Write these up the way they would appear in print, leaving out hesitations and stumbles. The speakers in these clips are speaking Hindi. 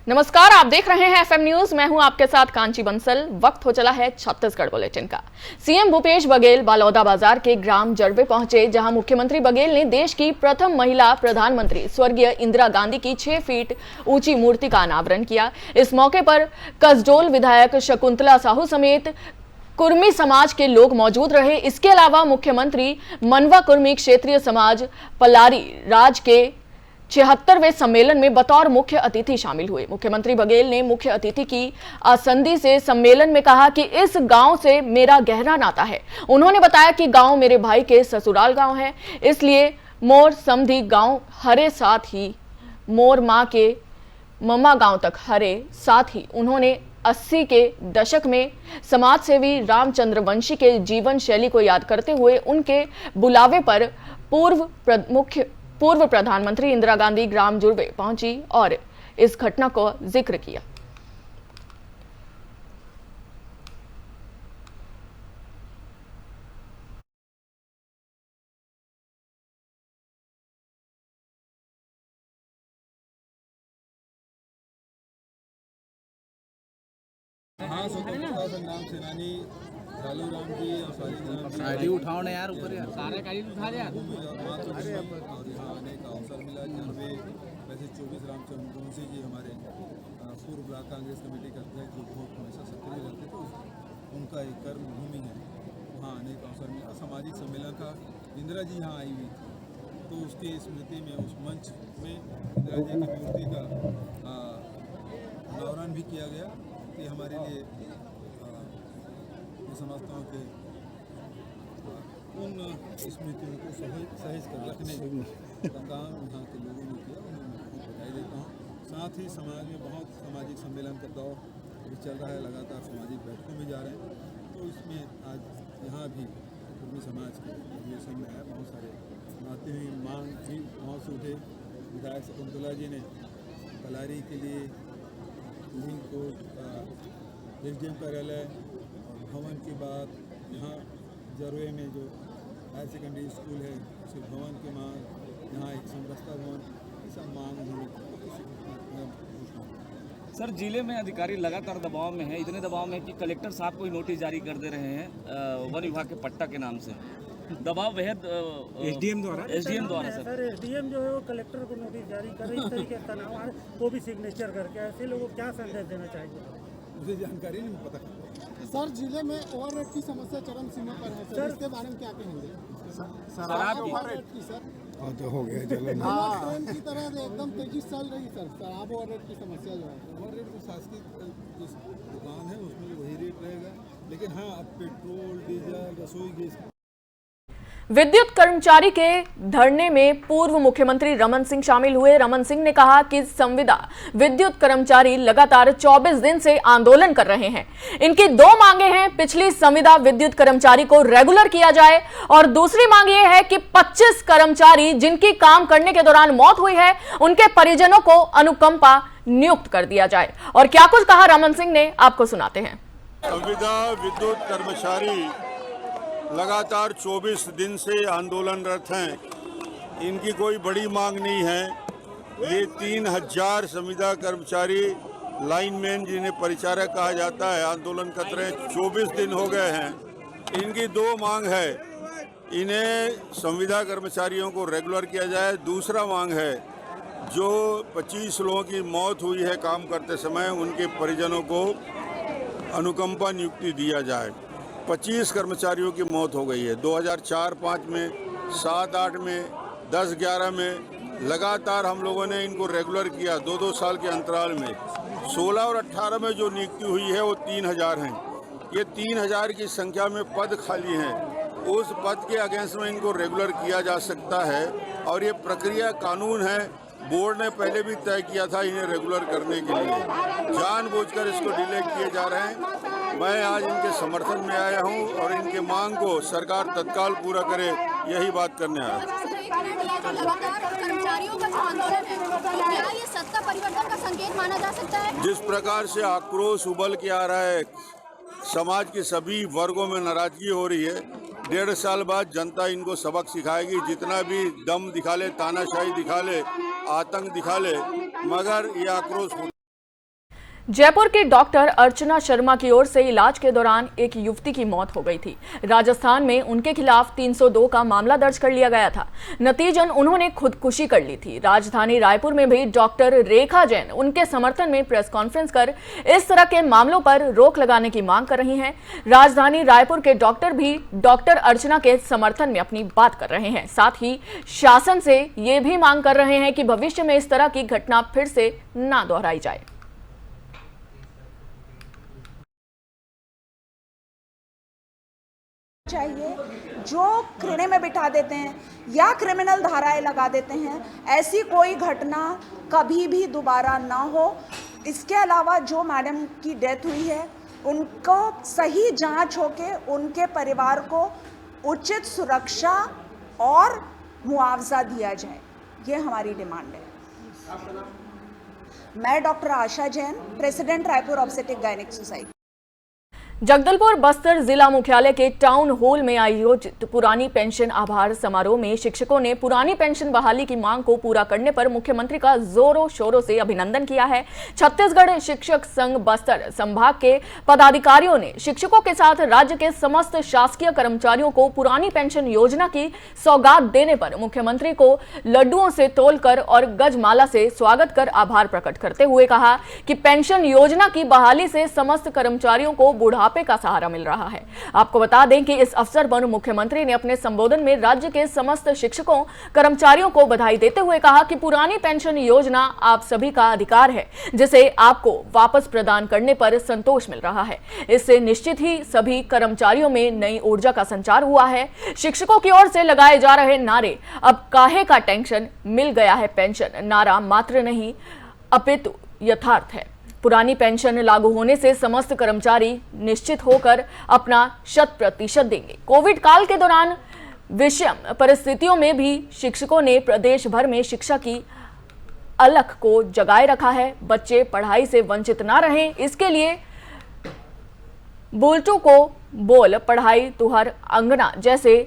नमस्कार, आप देख रहे हैं एफएम न्यूज। मैं हूं आपके साथ कांची बंसल। वक्त हो चला है छत्तीसगढ़ बुलेटिन का। सीएम भूपेश बघेल बालौदा बाजार के ग्राम जड़वे पहुंचे, जहां मुख्यमंत्री बघेल ने देश की प्रथम महिला प्रधानमंत्री स्वर्गीय इंदिरा गांधी की 6 फीट ऊंची मूर्ति का अनावरण किया। इस मौके पर कसडोल विधायक शकुंतला साहू समेत कुर्मी समाज के लोग मौजूद रहे। इसके अलावा मुख्यमंत्री मनवा कुर्मी क्षेत्रीय समाज पलारी राज के 76वें सम्मेलन में बतौर मुख्य अतिथि शामिल हुए। मुख्यमंत्री बघेल ने मुख्य अतिथि की आसंदी से सम्मेलन में कहा कि इस गांव से मेरा गहरा नाता है। उन्होंने बताया कि गांव मेरे भाई के ससुराल गांव है, इसलिए मोर समधी गांव हरे साथ ही मोर मां के मम्मा गांव तक हरे साथ ही। उन्होंने 80 के दशक में समाज सेवी रामचंद्र वंशी के जीवन शैली को याद करते हुए उनके बुलावे पर पूर्व प्रधानमंत्री इंदिरा गांधी ग्राम जुड़वे पहुंची और इस घटना को जिक्र किया। हाँ, स्वतंत्रता संग्राम सेनानी लालू राम जी और आईडी उठाओ ना यार, ऊपर यार सारे गाड़ी उठा दे यार। और यहाँ आने का अवसर मिला। जानवे वैसे 24 रामचंद्र वंशी जी हमारे पूर्व ब्लॉक कांग्रेस कमेटी के अध्यक्ष जो बहुत हमेशा सक्रिय रहते थे, उनका एक कर्म भूमि है, वहाँ आने का अवसर मिला। सामाजिक सम्मेलन का इंदिरा जी यहाँ आई हुई थी, तो उसकी स्मृति में उस मंच में इंदिरा जी की मूर्ति का अनावरण भी किया गया। कि हमारे लिए मैं समझता हूँ कि उन स्मृतियों को सहेज कर रखने का काम यहाँ के लोगों ने किया, उन्हें मैं बहुत बधाई देता हूँ। साथ ही समाज में बहुत सामाजिक सम्मेलन का दौर भी चल रहा है, लगातार सामाजिक बैठकों में जा रहे हैं, तो इसमें आज यहाँ भी कुर्मी समाज के अधिवेशन में आया। बहुत सारे बातें हुई, मांग भी बहुत से उठे। विधायक शकुंतला जी ने कलारी के लिए लिंक को एसडीएम कार्यालय और भवन की बात, यहाँ जरवे में जो हायर सेकेंडरी स्कूल है उसके भवन की मांग, यहाँ एक समरसता भवन, ये सब मांग उन्होंने। सर, जिले में अधिकारी लगातार दबाव में है, इतने दबाव में कि कलेक्टर साहब को ही नोटिस जारी कर दे रहे हैं वन विभाग के पट्टा के नाम से। दबाव बेहद एसडीएम द्वारा सर एसडीएम जो है वो कलेक्टर को नोटिस जारी कर रहे, इस तरीके का तनाव है, वो भी सिग्नेचर करके। ऐसे लोगों को क्या संदेश देना चाहिए? मुझे जानकारी नहीं पता। सर, जिले में ओवररेट की समस्या चरम सीमा पर है सर, इसके बारे में क्या कहेंगे? शराब ओवररेट की सर तो हो गया, चलो ट्रेन की तरह से एकदम तेजी से चल रही सर। शराब ओवररेट की समस्या जो है, ओवररेट तो शासकीय दुकान है उसमें वही रेट रहेगा, लेकिन हाँ अब पेट्रोल डीजल रसोई गैस। विद्युत कर्मचारी के धरने में पूर्व मुख्यमंत्री रमन सिंह शामिल हुए। रमन सिंह ने कहा कि संविदा विद्युत कर्मचारी लगातार 24 दिन से आंदोलन कर रहे हैं। इनकी 2 मांगे हैं। पिछली संविदा विद्युत कर्मचारी को रेगुलर किया जाए और दूसरी मांग यह है कि 25 कर्मचारी जिनकी काम करने के दौरान मौत हुई है, उनके परिजनों को अनुकंपा नियुक्त कर दिया जाए। और क्या कुछ कहा रमन सिंह ने, आपको सुनाते हैं। संविदा विद्युत कर्मचारी लगातार 24 दिन से आंदोलनरत हैं। इनकी कोई बड़ी मांग नहीं है। ये 3000 संविदा कर्मचारी लाइनमैन जिन्हें परिचारक कहा जाता है आंदोलन कर रहे हैं। 24 दिन हो गए हैं। इनकी 2 मांग है, इन्हें संविदा कर्मचारियों को रेगुलर किया जाए। दूसरा मांग है जो 25 लोगों की मौत हुई है काम करते समय, उनके परिजनों को अनुकंपा नियुक्ति दिया जाए। 25 कर्मचारियों की मौत हो गई है 2004-05 में, 7-8 में, 10-11 में। लगातार हम लोगों ने इनको रेगुलर किया 2-2 साल के अंतराल में। 16 और 18 में जो नियुक्ति हुई है वो 3000 हैं। ये 3000 की संख्या में पद खाली हैं। उस पद के अगेंस्ट में इनको रेगुलर किया जा सकता है और ये प्रक्रिया कानून है। बोर्ड ने पहले भी तय किया था इन्हें रेगुलर करने के लिए, जानबूझकर इसको डिले किए जा रहे हैं। मैं आज इनके समर्थन में आया हूं और इनके मांग को सरकार तत्काल पूरा करे, यही बात करने आया। कर्मचारियों का जो आंदोलन है, क्या ये सत्ता परिवर्तन का संकेत माना जा सकता है? जिस प्रकार से आक्रोश उबल के आ रहा है, समाज के सभी वर्गों में नाराजगी हो रही है। 1.5 साल बाद जनता इनको सबक सिखाएगी। जितना भी दम दिखा ले, तानाशाही दिखा ले, आतंक दिखा ले, मगर ये आक्रोश जयपुर के डॉक्टर अर्चना शर्मा की ओर से इलाज के दौरान एक युवती की मौत हो गई थी। राजस्थान में उनके खिलाफ 302 का मामला दर्ज कर लिया गया था। नतीजन उन्होंने खुदकुशी कर ली थी। राजधानी रायपुर में भी डॉक्टर रेखा जैन उनके समर्थन में प्रेस कॉन्फ्रेंस कर इस तरह के मामलों पर रोक लगाने की मांग कर रही हैं। राजधानी रायपुर के डॉक्टर भी डॉक्टर अर्चना के समर्थन में अपनी बात कर रहे हैं। साथ ही शासन से ये भी मांग कर रहे हैं कि भविष्य में इस तरह की घटना फिर से ना दोहराई जाए। चाहिए जो घृणे में बिठा देते हैं या क्रिमिनल धाराएं लगा देते हैं, ऐसी कोई घटना कभी भी दोबारा ना हो। इसके अलावा जो मैडम की डेथ हुई है उनको सही जांच होके उनके परिवार को उचित सुरक्षा और मुआवजा दिया जाए, ये हमारी डिमांड है। मैं doctor Asha Jain, president Raipur obstetric gynaec society. Jagdalpur Bastar जिला मुख्यालय के टाउन हॉल में आयोजित पुरानी पेंशन आभार समारोह में शिक्षकों ने पुरानी पेंशन बहाली की मांग को पूरा करने पर मुख्यमंत्री का जोरों शोरों से अभिनंदन किया है। छत्तीसगढ़ शिक्षक संघ बस्तर संभाग के पदाधिकारियों ने शिक्षकों के साथ राज्य के समस्त शासकीय कर्मचारियों को पुरानी पेंशन योजना की सौगात देने पर मुख्यमंत्री को लड्डुओं से तोलकर और गजमाला से स्वागत कर आभार प्रकट करते हुए कहा कि पेंशन योजना की बहाली से समस्त कर्मचारियों को बुढ़ापे का सहारा मिल रहा है। आपको बता दें कि इस अवसर पर मुख्यमंत्री ने अपने संबोधन में राज्य के समस्त शिक्षकों कर्मचारियों को बधाई देते हुए कहा कि पुरानी पेंशन योजना आप सभी का अधिकार है, जिसे आपको वापस प्रदान करने पर संतोष मिल रहा है। इससे निश्चित ही सभी कर्मचारियों में नई ऊर्जा का संचार हुआ है। शिक्षकों की ओर से लगाए जा रहे नारे अब काहे का टेंशन, मिल गया है पेंशन नारा मात्र नहीं अपितु यथार्थ है। पुरानी पेंशन लागू होने से समस्त कर्मचारी निश्चित होकर अपना 100% देंगे। कोविड काल के दौरान विषम परिस्थितियों में भी शिक्षकों ने प्रदेश भर में शिक्षा की अलख को जगाए रखा है। बच्चे पढ़ाई से वंचित ना रहें, इसके लिए बुलटू को बोल पढ़ाई तुहर अंगना जैसे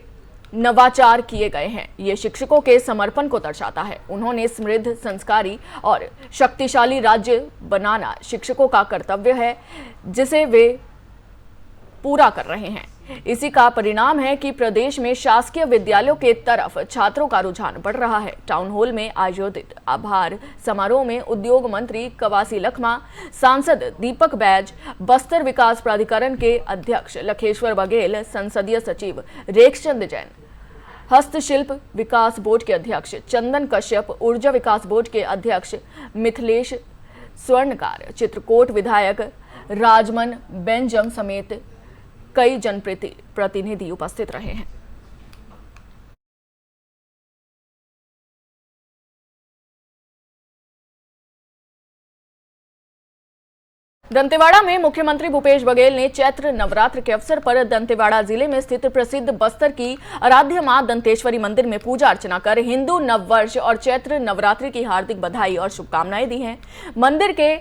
नवाचार किए गए हैं। ये शिक्षकों के समर्पण को दर्शाता है। उन्होंने समृद्ध, संस्कारी और शक्तिशाली राज्य बनाना शिक्षकों का कर्तव्य है, जिसे वे पूरा कर रहे हैं। इसी का परिणाम है कि प्रदेश में शासकीय विद्यालयों के तरफ छात्रों का रुझान बढ़ रहा है। टाउन हॉल में आयोजित आभार समारोह में उद्योग मंत्री कवासी लखमा, सांसद दीपक बैज, बस्तर विकास प्राधिकरण के अध्यक्ष लखेश्वर बघेल, संसदीय सचिव रेखचंद जैन, हस्तशिल्प विकास बोर्ड के अध्यक्ष चंदन कश्यप, ऊर्जा विकास बोर्ड के अध्यक्ष मिथिलेश स्वर्णकार, चित्रकूट विधायक राजमन बेंजम समेत कई जनप्रतिनिधि उपस्थित रहे हैं। दंतेवाड़ा में मुख्यमंत्री भूपेश बघेल ने चैत्र नवरात्र के अवसर पर दंतेवाड़ा जिले में स्थित प्रसिद्ध बस्तर की आराध्य मां दंतेश्वरी मंदिर में पूजा अर्चना कर हिंदू नववर्ष और चैत्र नवरात्रि की हार्दिक बधाई और शुभकामनाएं दी हैं। मंदिर के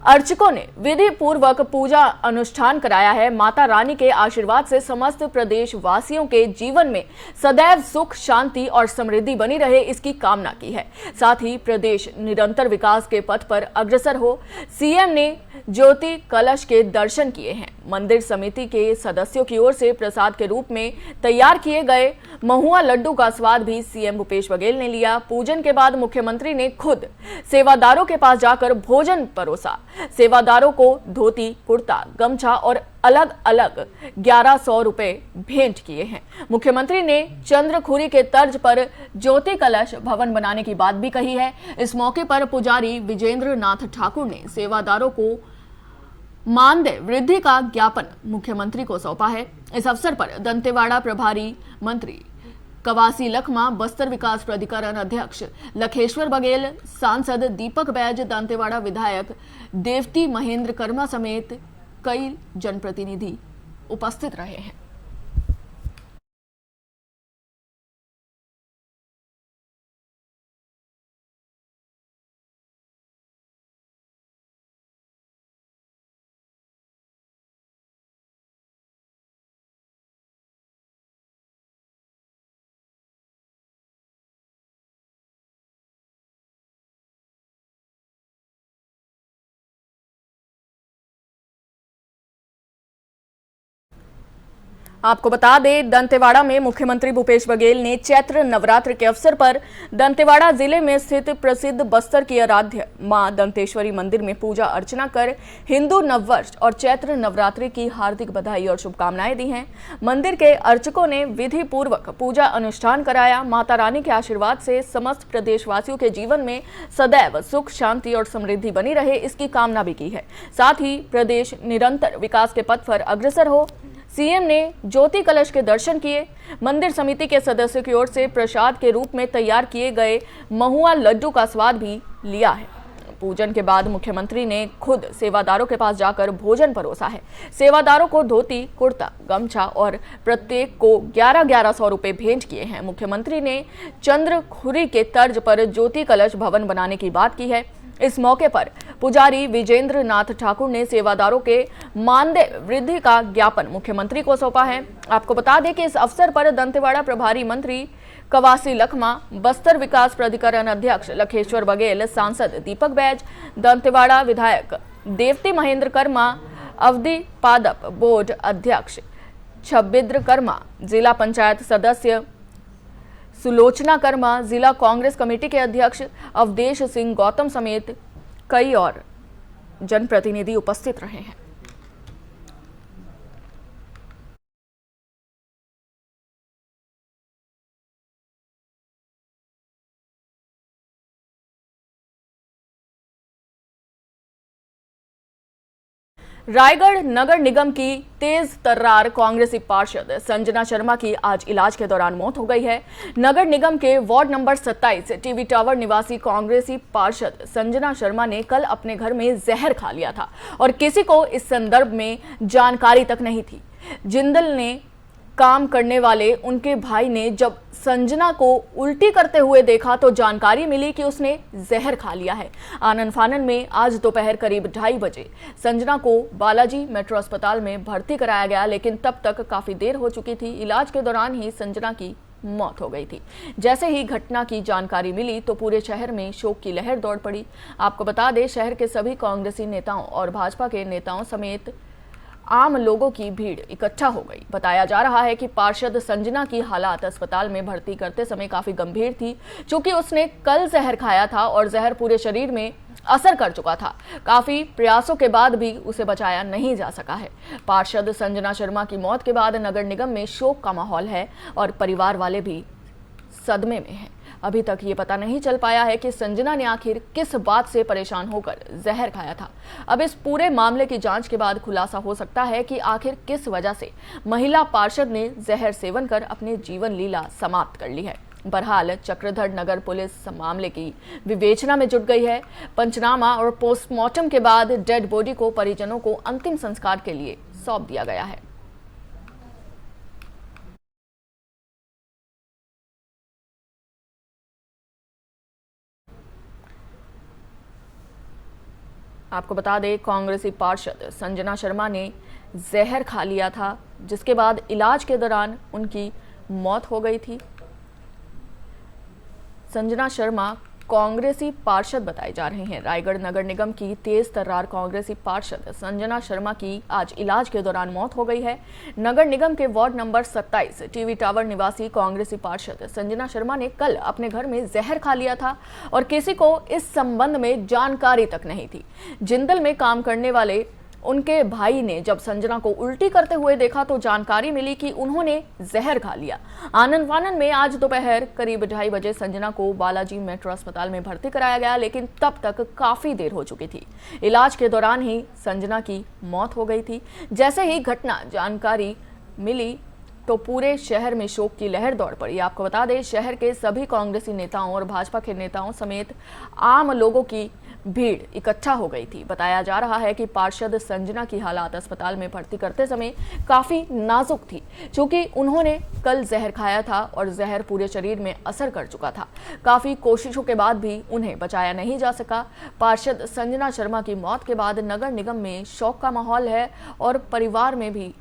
अर्चकों ने विधि पूर्वक पूजा अनुष्ठान कराया है। माता रानी के आशीर्वाद से समस्त प्रदेश वासियों के जीवन में सदैव सुख, शांति और समृद्धि बनी रहे, इसकी कामना की है। साथ ही प्रदेश निरंतर विकास के पथ पर अग्रसर हो। सीएम ने ज्योति कलश के दर्शन किए हैं। मंदिर समिति के सदस्यों की ओर से प्रसाद के रूप में तैयार किए गए महुआ लड्डू का स्वाद भी सीएम भूपेश बघेल ने लिया। पूजन के बाद मुख्यमंत्री ने खुद सेवादारों के पास जाकर भोजन परोसा। सेवादारों को धोती, कुर्ता, गमछा और अलग अलग 1100 रुपए भेंट किए हैं। मुख्यमंत्री ने चंद्रखुरी के तर्ज पर ज्योति कलश भवन बनाने की बात भी कही है। इस मौके पर पुजारी विजेंद्र नाथ ठाकुर ने सेवादारों को मानदेय वृद्धि का ज्ञापन मुख्यमंत्री को सौंपा है। इस अवसर पर दंतेवाड़ा प्रभारी मंत्री कवासी लखमा, बस्तर विकास प्राधिकरण अध्यक्ष लखेश्वर बघेल, सांसद दीपक बैज, दंतेवाड़ा विधायक देवती महेंद्र कर्मा समेत कई जनप्रतिनिधि उपस्थित रहे हैं। आपको बता दें, दंतेवाड़ा में मुख्यमंत्री भूपेश बघेल ने चैत्र नवरात्र के अवसर पर दंतेवाड़ा जिले में स्थित प्रसिद्ध बस्तर की आराध्य मां दंतेश्वरी मंदिर में पूजा अर्चना कर हिंदू नववर्ष और चैत्र नवरात्रि की हार्दिक बधाई और शुभकामनाएं दी हैं। मंदिर के अर्चकों ने विधि पूर्वक पूजा अनुष्ठान कराया। माता रानी के आशीर्वाद से समस्त प्रदेशवासियों के जीवन में सदैव सुख, शांति और समृद्धि बनी रहे, इसकी कामना भी की है। साथ ही प्रदेश निरंतर विकास के पथ पर अग्रसर हो। सीएम ने ज्योति कलश के दर्शन किए। मंदिर समिति के सदस्यों की ओर से प्रसाद के रूप में तैयार किए गए महुआ लड्डू का स्वाद भी लिया है। पूजन के बाद मुख्यमंत्री ने खुद सेवादारों के पास जाकर भोजन परोसा है। सेवादारों को धोती, कुर्ता, गमछा और प्रत्येक को 1100 रुपए भेंट किए हैं। मुख्यमंत्री ने चंद्रखुरी के तर्ज पर ज्योति कलश भवन बनाने की बात की है। इस मौके पर पुजारी विजेंद्र नाथ ठाकुर ने सेवादारों के मानदेय वृद्धि का ज्ञापन मुख्यमंत्री को सौंपा है। आपको बता दें कि इस अवसर पर दंतेवाड़ा प्रभारी मंत्री कवासी लखमा, बस्तर विकास प्राधिकरण अध्यक्ष लखेश्वर बघेल, सांसद दीपक बैज, दंतेवाड़ा विधायक देवती महेंद्र कर्मा, अवधि पादप बोर्ड अध्यक्ष छब्बिद्र कर्मा, जिला पंचायत सदस्य सुलोचना कर्मा, जिला कांग्रेस कमेटी के अध्यक्ष अवधेश सिंह गौतम समेत कई और जनप्रतिनिधि उपस्थित रहे हैं। रायगढ़ नगर निगम की तेज तर्रार कांग्रेसी पार्षद संजना शर्मा की आज इलाज के दौरान मौत हो गई है। नगर निगम के वार्ड नंबर 27 टीवी टावर निवासी कांग्रेसी पार्षद संजना शर्मा ने कल अपने घर में जहर खा लिया था और किसी को इस संदर्भ में जानकारी तक नहीं थी। जिंदल ने काम करने वाले उनके भाई ने जब संजना को उल्टी करते हुए देखा तो जानकारी मिली कि उसने जहर खा लिया है। आनन फानन में आज दोपहर करीब 2:30 बजे संजना को बालाजी मेट्रो अस्पताल में भर्ती कराया गया, लेकिन तब तक काफी देर हो चुकी थी। इलाज के दौरान ही संजना की मौत हो गई थी। जैसे ही घटना की जानकारी मिली तो पूरे शहर में शोक की लहर दौड़ पड़ी। आपको बता दें, शहर के सभी कांग्रेसी नेताओं और भाजपा के नेताओं समेत आम लोगों की भीड़ इकट्ठा हो गई। बताया जा रहा है कि पार्षद संजना की हालात अस्पताल में भर्ती करते समय काफी गंभीर थी, क्योंकि उसने कल जहर खाया था और जहर पूरे शरीर में असर कर चुका था। काफी प्रयासों के बाद भी उसे बचाया नहीं जा सका है। पार्षद संजना शर्मा की मौत के बाद नगर निगम में शोक का माहौल है और परिवार वाले भी सदमे में हैं। अभी तक ये पता नहीं चल पाया है कि संजना ने आखिर किस बात से परेशान होकर जहर खाया था। अब इस पूरे मामले की जांच के बाद खुलासा हो सकता है कि आखिर किस वजह से महिला पार्षद ने जहर सेवन कर अपनी जीवन लीला समाप्त कर ली है। बहरहाल चक्रधर नगर पुलिस मामले की विवेचना में जुट गई है। पंचनामा और पोस्टमार्टम के बाद डेड बॉडी को परिजनों को अंतिम संस्कार के लिए सौंप दिया गया है। आपको बता दें, कांग्रेसी पार्षद संजना शर्मा ने जहर खा लिया था, जिसके बाद इलाज के दौरान उनकी मौत हो गई थी। संजना शर्मा कांग्रेसी पार्षद बताई जा रही हैं। रायगढ़ नगर निगम की तेज तर्रार कांग्रेसी पार्षद संजना शर्मा की आज इलाज के दौरान मौत हो गई है। नगर निगम के वार्ड नंबर 27 टीवी टावर निवासी कांग्रेसी पार्षद संजना शर्मा ने कल अपने घर में जहर खा लिया था और किसी को इस संबंध में जानकारी तक नहीं थी। जिंदल में काम करने वाले उनके भाई ने जब संजना को उल्टी करते हुए देखा तो जानकारी मिली कि उन्होंने जहर खा लिया। आनन फानन में आज दोपहर करीब 2:30 बजे संजना को बालाजी मेट्रो अस्पताल में भर्ती कराया गया, लेकिन तब तक काफी देर हो चुकी थी। इलाज के दौरान ही संजना की मौत हो गई थी। जैसे ही घटना जानकारी मिली तो पूरे शहर में शोक की लहर दौड़ पड़ी। आपको बता दें, शहर के सभी कांग्रेसी नेताओं और भाजपा के नेताओं समेत आम लोगों की भीड़ इकट्ठा हो गई थी। बताया जा रहा है कि पार्षद संजना की हालात अस्पताल में भर्ती करते समय काफी नाजुक थी, क्योंकि उन्होंने कल जहर खाया था और जहर पूरे शरीर में असर कर चुका था। काफी कोशिशों के बाद भी उन्हें बचाया नहीं जा सका। पार्षद संजना शर्मा की मौत के बाद नगर निगम में शोक का माहौल है और परिवार में भी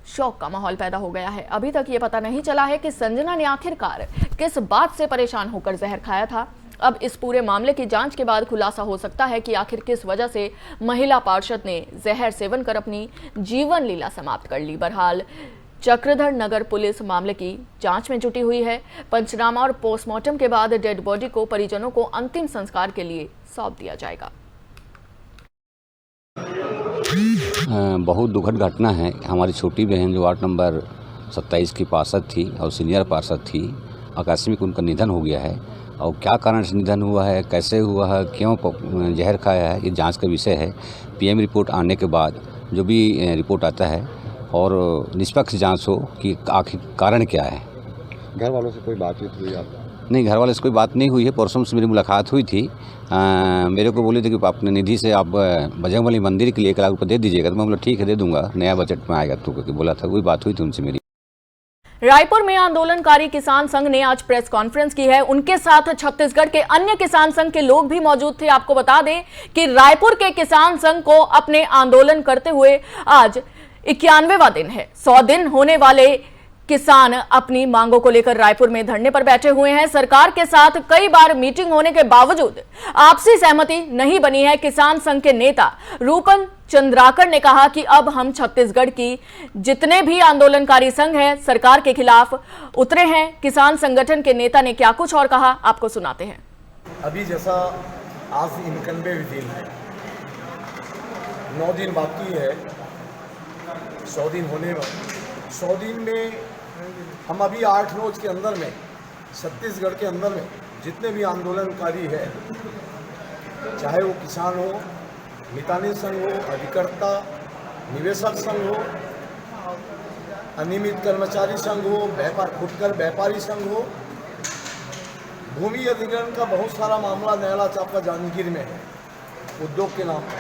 शौक का माहौल पैदा हो गया है। अभी तक ये पता नहीं चला है कि संजना ने आखिरकार किस बात से परेशान होकर जहर खाया था। अब इस पूरे मामले की जांच के बाद खुलासा हो सकता है कि आखिर किस वजह से महिला पार्षद ने जहर सेवन कर अपनी जीवन लीला समाप्त कर ली। बहरहाल चक्रधर नगर पुलिस मामले की जांच में जुटी हुई है। पंचनामा और पोस्टमार्टम के बाद डेड बॉडी को परिजनों को अंतिम संस्कार के लिए सौंप दिया जाएगा। बहुत दुखद घटना है। हमारी छोटी बहन जो वार्ड नंबर 27 की पार्षद थी और सीनियर पार्षद थी, आकस्मिक उनका निधन हो गया है। और क्या कारण से निधन हुआ है, कैसे हुआ है, क्यों जहर खाया है, ये जांच का विषय है। पीएम रिपोर्ट आने के बाद जो भी रिपोर्ट आता है और निष्पक्ष जांच हो कि आखिर कारण क्या है। घर वालों से कोई बातचीत हुई आप? नहीं, घर वाले से कोई बात नहीं हुई है। परसों से मेरी मुलाकात हुई थी। मेरे को बोले थे कि अपने निधि से आप बजरंगबली मंदिर के लिए 1 लाख रुपये दे दीजिएगा। तो मैं बोला ठीक है, दे दूंगा, नया बजट में आएगा तो करके बोला था। वही बात हुई थी उनसे मेरी। रायपुर में आंदोलनकारी किसान संघ ने आज प्रेस कॉन्फ्रेंस की है। उनके साथ छत्तीसगढ़ के अन्य किसान संघ के लोग भी मौजूद थे। आपको बता दें कि रायपुर के किसान संघ को अपने आंदोलन करते हुए आज 91वां दिन है। 100 दिन होने वाले किसान अपनी मांगों को लेकर रायपुर में धरने पर बैठे हुए हैं। सरकार के साथ कई बार मीटिंग होने के बावजूद आपसी सहमति नहीं बनी है। किसान संघ के नेता रूपन चंद्राकर ने कहा कि अब हम छत्तीसगढ़ की जितने भी आंदोलनकारी संघ हैं सरकार के खिलाफ उतरे हैं। किसान संगठन के नेता ने क्या कुछ और कहा, आपको सुनाते हैं। अभी जैसा आज 91 दिन है, 9 दिन बाकी है, 100 दिन होने में। 100 दिन में हम अभी 8 रोज के अंदर में छत्तीसगढ़ के अंदर में जितने भी आंदोलनकारी है, चाहे वो किसान हो, मितानी संघ हो, अधिकर्ता निवेशक संघ हो, अनियमित कर्मचारी संघ हो, फुटकर व्यापारी संघ हो, भूमि अधिग्रहण का बहुत सारा मामला नयाला चापका जांजगीर में है उद्योग के नाम पर।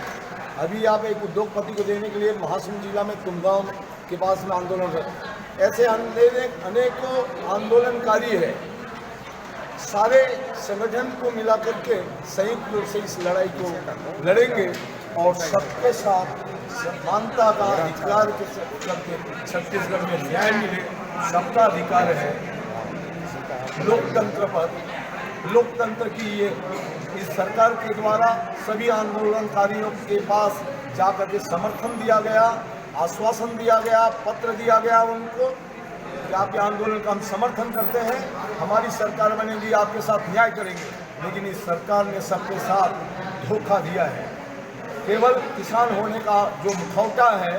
अभी आप एक उद्योगपति को देने के लिए महासमुंद जिला में तुमगांव के पास में आंदोलन कर, ऐसे अनेकों आंदोलनकारी है। सारे संगठन को मिला करके संयुक्त रूप से इस लड़ाई को लड़ेंगे और सबके साथ समानता का अधिकार के करके छत्तीसगढ़ में न्याय मिले। सबका अधिकार है लोकतंत्र पर। लोकतंत्र की ये इस सरकार के द्वारा सभी आंदोलनकारियों के पास जाकर के समर्थन दिया गया, आश्वासन दिया गया, पत्र दिया गया उनको कि आपके आंदोलन का हम समर्थन करते हैं, हमारी सरकार बनेगी, आपके साथ न्याय करेंगे। लेकिन इस सरकार ने सबके साथ धोखा दिया है। केवल किसान होने का जो मुखौटा है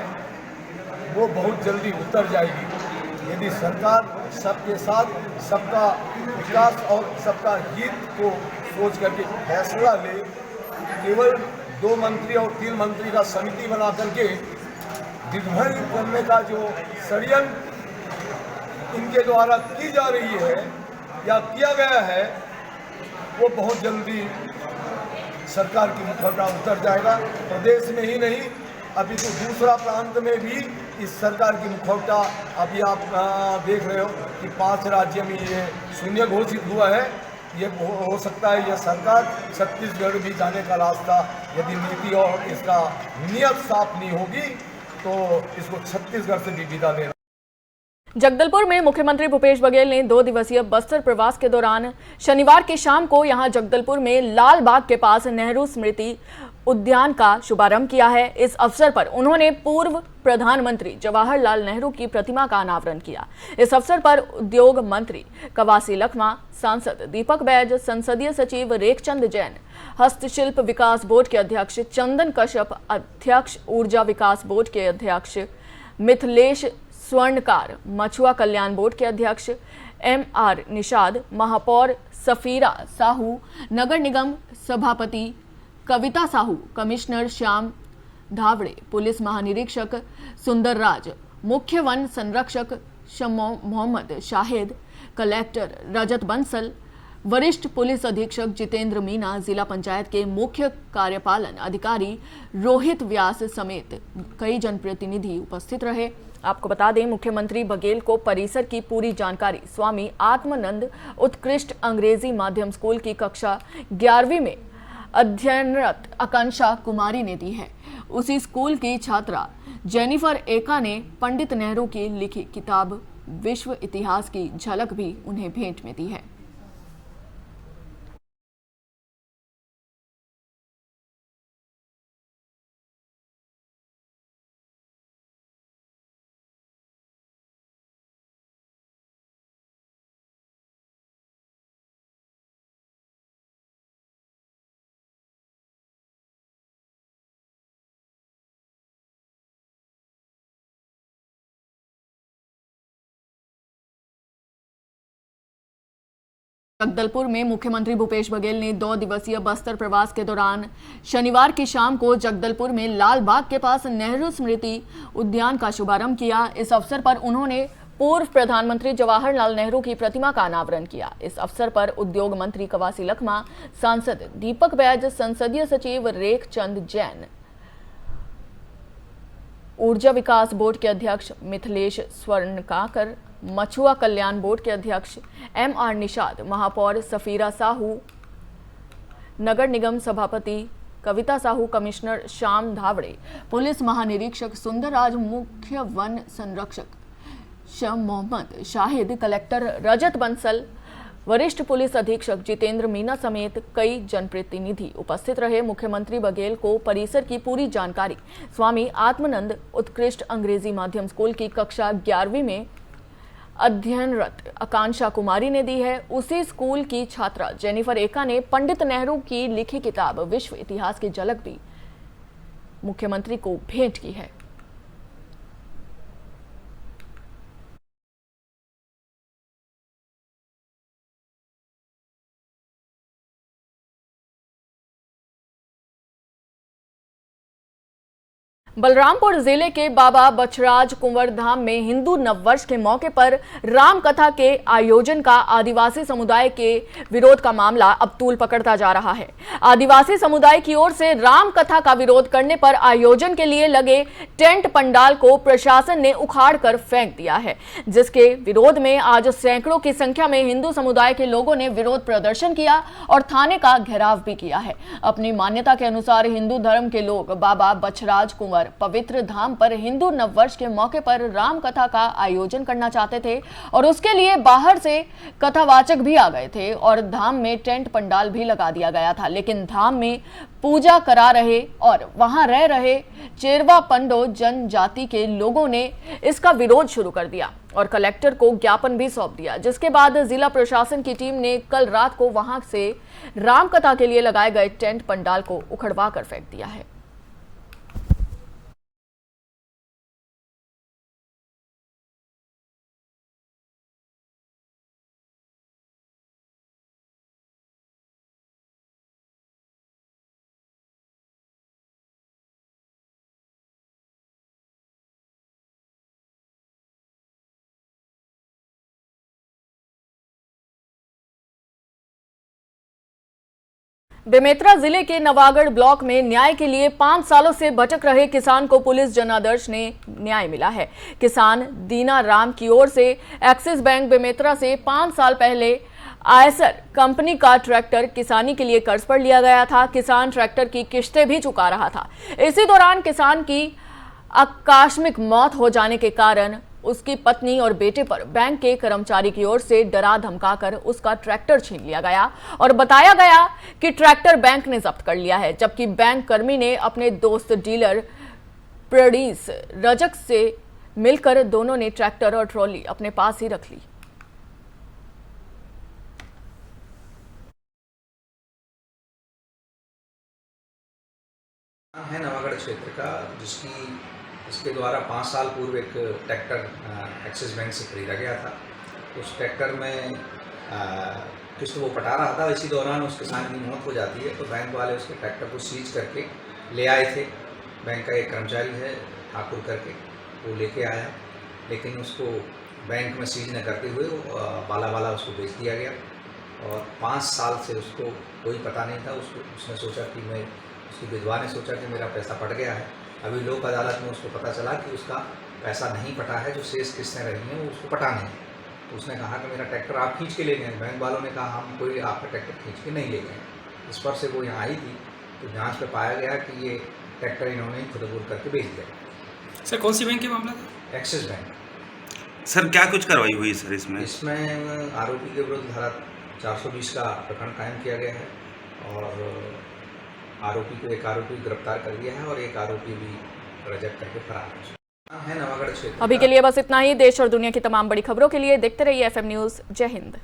वो बहुत जल्दी उतर जाएगी यदि सरकार सबके साथ सबका विकास और सबका हित को सोच करके फैसला ले। केवल 2 मंत्री और 3 मंत्री का समिति बना करके दिग्भ्रमित करने का जो षड्यंत्र इनके द्वारा की जा रही है या किया गया है, वो बहुत जल्दी सरकार की मुखौटा उतर जाएगा। प्रदेश में ही नहीं, अभी तो दूसरा प्रांत में भी इस सरकार की मुखौटा अभी आप देख रहे हो कि 5 राज्य में ये शून्य घोषित हुआ है। ये हो सकता है यह सरकार छत्तीसगढ़ भी जाने का रास्ता, यदि नीति और इसका नियत साफ नहीं होगी तो इसको छत्तीसगढ़ से भी विदा लेना। जगदलपुर में मुख्यमंत्री भूपेश बघेल ने 2 दिवसीय बस्तर प्रवास के दौरान शनिवार की शाम को यहां जगदलपुर में लाल बाग के पास नेहरू स्मृति उद्यान का शुभारंभ किया है। इस अवसर पर उन्होंने पूर्व प्रधानमंत्री जवाहरलाल नेहरू की प्रतिमा का अनावरण किया। इस अवसर पर उद्योग मंत्री कवासी लखमा, सांसद दीपक बैज, संसदीय सचिव रेखचंद जैन, हस्तशिल्प विकास बोर्ड के अध्यक्ष चंदन कश्यप, अध्यक्ष ऊर्जा विकास बोर्ड के अध्यक्ष मिथिलेश स्वर्णकार, मछुआ कल्याण बोर्ड के अध्यक्ष MR निषाद, महापौर सफीरा साहू, नगर निगम सभापति कविता साहू, कमिश्नर श्याम धावड़े, पुलिस महानिरीक्षक सुंदर राज, मुख्य वन संरक्षक शमो मोहम्मद शाहिद, कलेक्टर रजत बंसल, वरिष्ठ पुलिस अधीक्षक जितेंद्र मीना, जिला पंचायत के मुख्य कार्यपालन अधिकारी रोहित व्यास समेत कई जनप्रतिनिधि उपस्थित रहे। आपको बता दें, मुख्यमंत्री बघेल को परिसर की पूरी जानकारी स्वामी आत्मानंद उत्कृष्ट अंग्रेजी माध्यम स्कूल की कक्षा 11वीं में अध्ययनरत आकांक्षा कुमारी ने दी है। उसी स्कूल की छात्रा जेनिफर एका ने पंडित नेहरू की लिखी किताब विश्व इतिहास की झलक भी उन्हें भेंट में दी है। जगदलपुर में मुख्यमंत्री भूपेश बघेल ने 2 दिवसीय बस्तर प्रवास के दौरान शनिवार की शाम को जगदलपुर में लाल बाग के पास नेहरू स्मृति उद्यान का शुभारंभ किया। इस अवसर पर उन्होंने पूर्व प्रधानमंत्री जवाहरलाल नेहरू की प्रतिमा का अनावरण किया। इस अवसर पर उद्योग मंत्री कवासी लखमा, सांसद दीपक बैज, संसदीय सचिव रेखचंद जैन, ऊर्जा विकास बोर्ड के अध्यक्ष मिथिलेश स्वर्णकाकर, मछुआ कल्याण बोर्ड के अध्यक्ष MR निषाद, महापौर सफीरा साहू, नगर निगम सभापति कविता साहू, कमिश्नर श्याम धावड़े, पुलिस महानिरीक्षक सुंदरराज, मुख्य वन संरक्षक शम मोहम्मद शाहिद, कलेक्टर रजत बंसल, वरिष्ठ पुलिस अधीक्षक जितेंद्र मीना समेत कई जनप्रतिनिधि उपस्थित रहे। मुख्यमंत्री बघेल को परिसर की पूरी जानकारी स्वामी आत्मानंद उत्कृष्ट अंग्रेजी माध्यम स्कूल की कक्षा 11वीं में अध्ययनरत आकांक्षा कुमारी ने दी है। उसी स्कूल की छात्रा जेनिफर एका ने पंडित नेहरू की लिखी किताब विश्व इतिहास की झलक भी मुख्यमंत्री को भेंट की है। बलरामपुर जिले के बाबा बछराज कुंवर धाम में हिंदू नववर्ष के मौके पर राम कथा के आयोजन का आदिवासी समुदाय के विरोध का मामला अब तूल पकड़ता जा रहा है। आदिवासी समुदाय की ओर से राम कथा का विरोध करने पर आयोजन के लिए लगे टेंट पंडाल को प्रशासन ने उखाड़कर फेंक दिया है, जिसके विरोध में आज सैकड़ों की संख्या में हिंदू समुदाय के लोगों ने विरोध प्रदर्शन किया और थाने का घेराव भी किया है। अपनी मान्यता के अनुसार हिंदू धर्म के लोग बाबा बछराज कुंवर पवित्र धाम पर हिंदू नववर्ष के मौके पर राम कथा का आयोजन करना चाहते थे और उसके लिए बाहर से कथावाचक भी आ गए थे और धाम में टेंट पंडाल भी लगा दिया गया था। लेकिन धाम में पूजा करा रहे और वहां रह रहे चेरवा पंडो जनजाति के लोगों ने इसका विरोध शुरू कर दिया और कलेक्टर को ज्ञापन भी सौंप दिया, जिसके बाद जिला प्रशासन की टीम ने कल रात को वहां से राम कथा के लिए लगाए गए टेंट पंडाल को उखड़वा कर फेंक दिया है। बेमेतरा जिले के नवागढ़ ब्लॉक में न्याय के लिए 5 सालों से भटक रहे किसान को पुलिस जनादर्श ने न्याय मिला है। किसान दीना राम की ओर से एक्सिस बैंक बेमेतरा से 5 साल पहले आयसर कंपनी का ट्रैक्टर किसानी के लिए कर्ज पर लिया गया था। किसान ट्रैक्टर की किश्तें भी चुका रहा था। इसी दौरान किसान की आकस्मिक मौत हो जाने के कारण उसकी पत्नी और बेटे पर बैंक के कर्मचारी की ओर से डरा धमकाकर उसका ट्रैक्टर छीन लिया गया और बताया गया कि ट्रैक्टर बैंक ने जब्त कर लिया है, जबकि बैंक कर्मी ने अपने दोस्त डीलर प्रणीस रजक से मिलकर दोनों ने ट्रैक्टर और ट्रॉली अपने पास ही रख ली। है नवागढ़ क्षेत्र का, इसके द्वारा 5 साल पूर्व एक ट्रैक्टर एक्सिस बैंक से खरीदा गया था। उस ट्रैक्टर में किस्त वो पटा रहा था। इसी दौरान उस किसान की मौत हो जाती है तो बैंक वाले उसके ट्रैक्टर को सीज करके ले आए थे। बैंक का एक कर्मचारी है ठाकुर करके, वो लेके आया, लेकिन उसको बैंक में सीज न करते हुए बाला उसको बेच दिया गया और 5 साल से उसको कोई पता नहीं था। उसने सोचा कि उसकी विधवा ने सोचा कि मेरा पैसा पट गया है। अभी लोक अदालत में उसको पता चला कि उसका पैसा नहीं पटा है, जो शेष किस्तें रही हैं वो उसको पटा नहीं। तो उसने कहा कि मेरा ट्रैक्टर आप खींच के ले गए। बैंक वालों ने कहा हम कोई आपका ट्रैक्टर खींच के नहीं ले गए। इस पर से वो यहाँ आई थी तो जांच में पाया गया कि ये ट्रैक्टर इन्होंने खुदबूर करके बेच दिया। सर कौन सी बैंक के मामला था? Axis bank. सर क्या कुछ कार्रवाई हुई सर इसमें? इसमें आरोपी के विरुद्ध धारा 420 का प्रकरण कायम किया गया है और एक आरोपी गिरफ्तार कर लिया है और एक आरोपी भी रिजेक्ट करके फरार है नवागढ़ क्षेत्र। अभी के लिए बस इतना ही। देश और दुनिया की तमाम बड़ी खबरों के लिए देखते रहिए FM न्यूज़। जय हिंद।